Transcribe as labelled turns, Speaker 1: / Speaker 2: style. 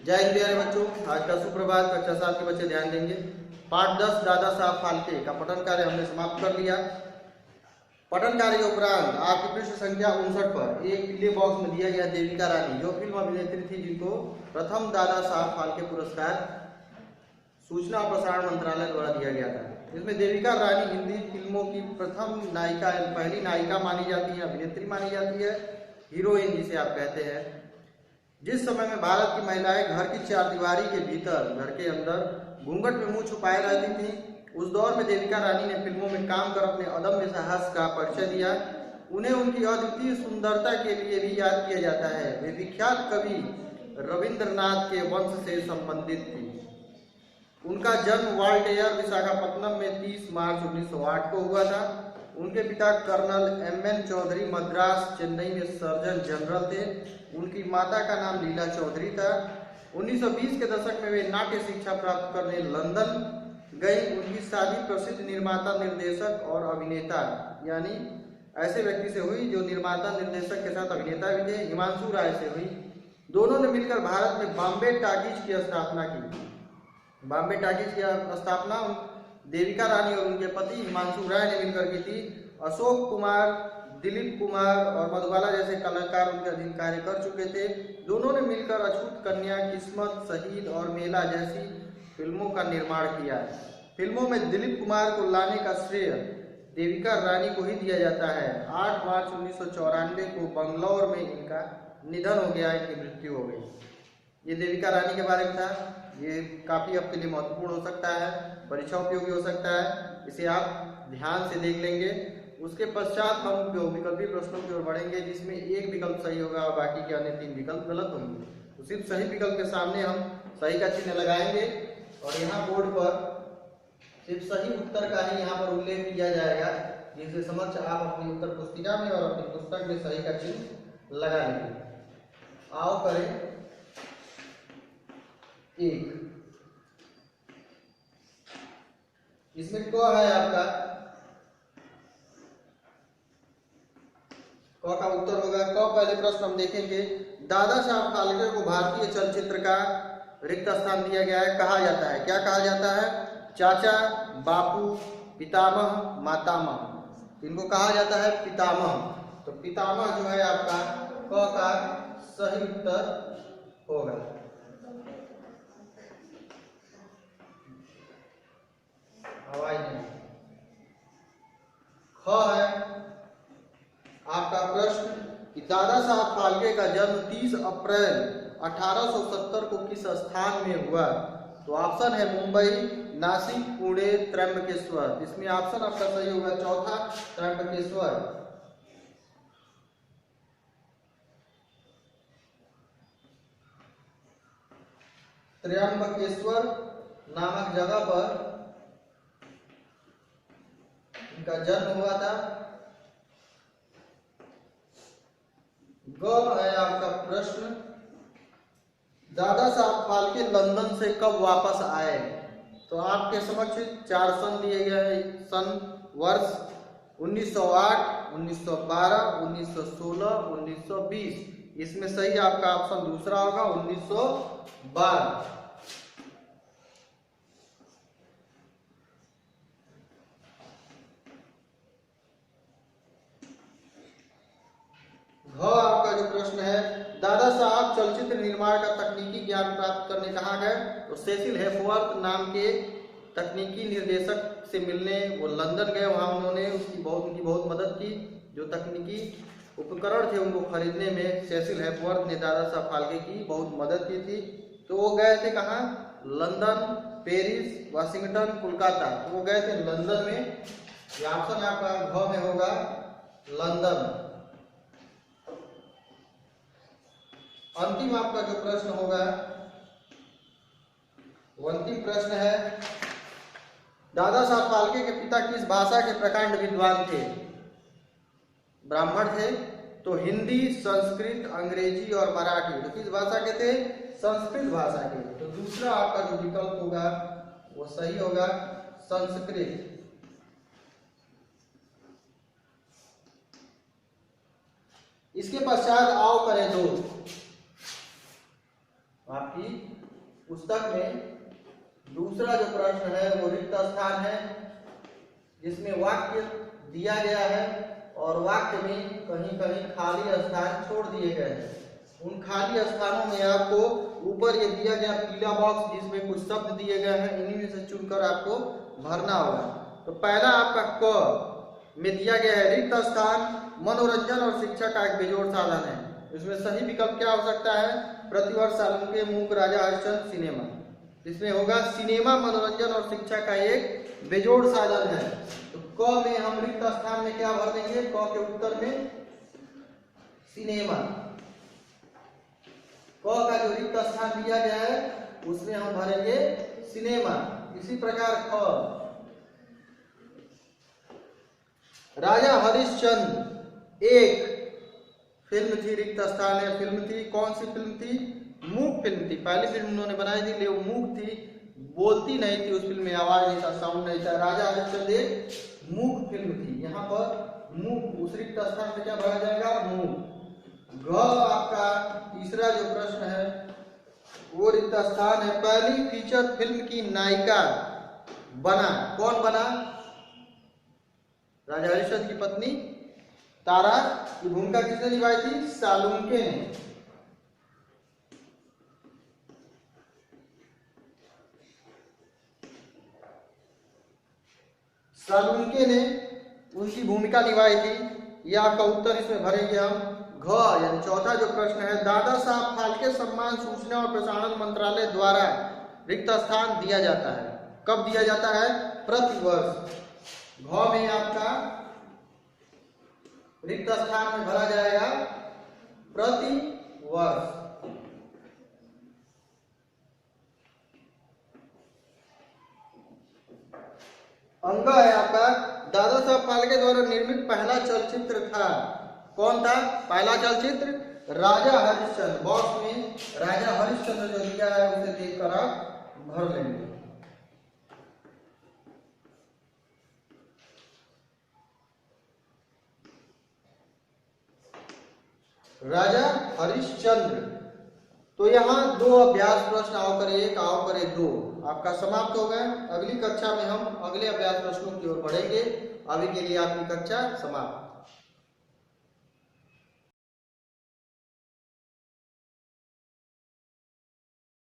Speaker 1: जय हिंद प्यारे बच्चों, आज का सुप्रभात। कक्षा 7 के बच्चे ध्यान देंगे। पाठ 10 दादा साहब फाल्के का पठन कार्य हमने समाप्त कर लिया। पठन कार्य के उपरांत आपकी पृष्ठ संख्या 59 पर एक पीले बॉक्स में दिया गया देविका रानी, जो फिल्म अभिनेत्री थी जिनको प्रथम दादा साहब फाल्के पुरस्कार सूचना और प्रसारण मंत्रालय द्वारा दिया गया था। इसमें देविका रानी हिंदी फिल्मों की प्रथम नायिका, पहली नायिका मानी जाती है, अभिनेत्री मानी जाती है, हीरोइन जिसे आप कहते हैं। जिस समय में भारत की महिलाएं घर की चारदीवारी के भीतर, घर के अंदर घूंघट में मुंह छुपाए रहती थीं, उस दौर में देविका रानी ने फिल्मों में काम कर अपने अदम्य साहस का परिचय दिया। उन्हें उनकी अद्वितीय सुंदरता के लिए भी याद किया जाता है। वे विख्यात कवि रविंद्रनाथ के वंश से संबंधित थी। उनका जन्म वाल्टेयर विशाखापट्टनम में 30 मार्च 1908 को हुआ था। उनके पिता कर्नल M.N. चौधरी मद्रास चेन्नई में सर्जन जनरल थे। उनकी माता का नाम लीला चौधरी था। 1920 के दशक में वे नाट्य शिक्षा प्राप्त करने लंदन गई। उनकी शादी प्रसिद्ध निर्माता, निर्देशक और अभिनेता, यानी ऐसे व्यक्ति से हुई जो निर्माता निर्देशक के साथ अभिनेता भी थे, हिमांशु राय से हुई। दोनों ने मिलकर भारत में बॉम्बे टॉकीज की स्थापना की। बॉम्बे टॉकीज की स्थापना देविका रानी और उनके पति हिमांशु राय ने मिलकर की थी। अशोक कुमार, दिलीप कुमार और मधुबाला जैसे कलाकार उनके अधीन कार्य कर चुके थे। दोनों ने मिलकर अछूत कन्या, किस्मत, शहीद और मेला जैसी फिल्मों का निर्माण किया। फिल्मों में दिलीप कुमार को लाने का श्रेय देविका रानी को ही दिया जाता है। 8 मार्च 1994 को बंगलौर में इनका निधन हो गया, इनकी मृत्यु हो गई। ये देविका रानी के बारे में था। ये काफी आपके लिए महत्वपूर्ण हो सकता है, परीक्षा उपयोगी हो सकता है, इसे आप ध्यान से देख लेंगे। उसके पश्चात हम विकल्पी प्रश्नों की ओर बढ़ेंगे, जिसमें एक विकल्प सही होगा और बाकी के अन्य 3 विकल्प गलत होंगे। तो सिर्फ सही विकल्प के सामने हम सही का चिन्ह लगाएंगे और यहाँ बोर्ड पर सिर्फ सही उत्तर का ही यहाँ पर उल्लेख किया जाएगा, जिसके समक्ष आप अपनी उत्तर पुस्तिका में और अपनी पुस्तक में सही का चिन्ह लगा लेंगे। आओ करें 1। इसमें क है आपका, क का उत्तर होगा क। पहले प्रश्न हम देखेंगे। दादा साहब फाल्के को भारतीय चलचित्र का रिक्त स्थान दिया गया है। कहा जाता है, क्या कहा जाता है? चाचा, बापू, पितामह, मातामह। इनको कहा जाता है पितामह। तो पितामह जो है आपका क का सही उत्तर होगा। हवाई नहीं। ख है आपका प्रश्न कि दादा साहब फाल्के का जन्म 30 अप्रैल 1870 को किस स्थान में हुआ? तो ऑप्शन है मुंबई, नासिक, पुणे, त्र्यंबकेश्वर। इसमें ऑप्शन आपका सही होगा चौथा, त्र्यंबकेश्वर। त्र्यंबकेश्वर नामक जगह पर इनका जन्म हुआ था। ग है आपका प्रश्न, दादा साहब फाल्के लंदन से कब वापस आए? तो आपके समक्ष 4 सन दिए गए हैं। सन वर्ष 1908, 1912, 1916, 1920। इसमें सही आपका ऑप्शन दूसरा होगा, 1912। आपका जो प्रश्न है, दादा साहब चलचित्र निर्माण का तकनीकी ज्ञान प्राप्त करने कहाँ गए? तो सेसिल हेफवर्थ नाम के तकनीकी निर्देशक से मिलने वो लंदन गए। वहां उन्होंने उनकी बहुत मदद की। जो तकनीकी उपकरण थे उनको खरीदने में सेसिल हेफवर्थ ने दादा साहब फाल्के की बहुत मदद की थी। तो वो गए थे कहाँ? London, Paris, Washington, Kolkata. तो वो गए थे लंदन में। ऑप्शन आपका घ में होगा लंदन। अंतिम आपका जो प्रश्न होगा, वो अंतिम प्रश्न है, दादा साहब फाल्के के पिता किस भाषा के प्रकांड विद्वान थे? ब्राह्मण थे। तो हिंदी, संस्कृत, अंग्रेजी और मराठी। तो किस भाषा के थे? संस्कृत भाषा के। तो दूसरा आपका जो विकल्प होगा वो सही होगा, संस्कृत। इसके पश्चात आओ करें 2। आपकी पुस्तक में दूसरा जो प्रश्न है वो रिक्त स्थान है, जिसमें वाक्य दिया गया है और वाक्य में कहीं कहीं खाली स्थान छोड़ दिए गए हैं। उन खाली स्थानों में आपको ऊपर ये दिया गया पीला बॉक्स जिसमें कुछ शब्द दिए गए हैं, इन्हीं में से चुनकर आपको भरना होगा। तो पहला आपका क में दिया गया है रिक्त स्थान मनोरंजन और शिक्षा का एक बेजोड़ साधन है। इसमें सही विकल्प क्या हो सकता है? प्रतिवर्ष सालुंके, मूक, राजा हरिश्चंद्र, सिनेमा। इसमें होगा सिनेमा मनोरंजन और शिक्षा का एक बेजोड़ साधन है। तो क में हम रिक्त स्थान में क्या भर देंगे? क के उत्तर में सिनेमा। क का जो रिक्त स्थान दिया गया है उसमें हम भरेंगे सिनेमा। इसी प्रकार ख राजा हरिश्चंद्र एक फिल्म थी, रिक्त स्थान है, फिल्म थी। कौन सी फिल्म थी? मूक फिल्म थी। पहली फिल्म उन्होंने बनाई थी, लेकिन मूक थी, बोलती नहीं थी, उस फिल्म में आवाज नहीं था, साउंड नहीं था। राजा हरिश्चंद्र एक मूक फिल्म थी। यहाँ पर मूक उस रिक्त स्थान पे क्या भरा जाएगा? मूक। ग आपका तीसरा जो प्रश्न है वो रिक्त स्थान है। पहली फीचर फिल्म की नायिका बना, कौन बना? राजा हरिश्चंद्र की पत्नी तारा की भूमिका किसने निभाई थी? सालुंके ने। सालुंके ने उनकी भूमिका निभाई थी। यह आपका उत्तर इसमें भरेंगे हम घ। यानी चौथा जो प्रश्न है, दादा साहब फाल्के सम्मान सूचना और प्रसारण मंत्रालय द्वारा रिक्त स्थान दिया जाता है। कब दिया जाता है? प्रतिवर्ष। घ में आपका रिक्त स्थान में भरा जाएगा प्रति वर्ष। अंग है आपका दादा साहब फाल्के द्वारा निर्मित पहला चलचित्र था। कौन था पहला चलचित्र? राजा हरिश्चंद्र। बॉक्स में राजा हरिश्चंद्र जो दिया है उसे देखकर आप भर लेंगे। राजा हरिश्चंद्र। तो यहाँ दो अभ्यास प्रश्न आओ करे एक, आओ करे दो, आपका समाप्त हो गए। अगली कक्षा में हम अगले अभ्यास प्रश्नों की ओर बढ़ेंगे। अभी के लिए आपकी कक्षा समाप्त।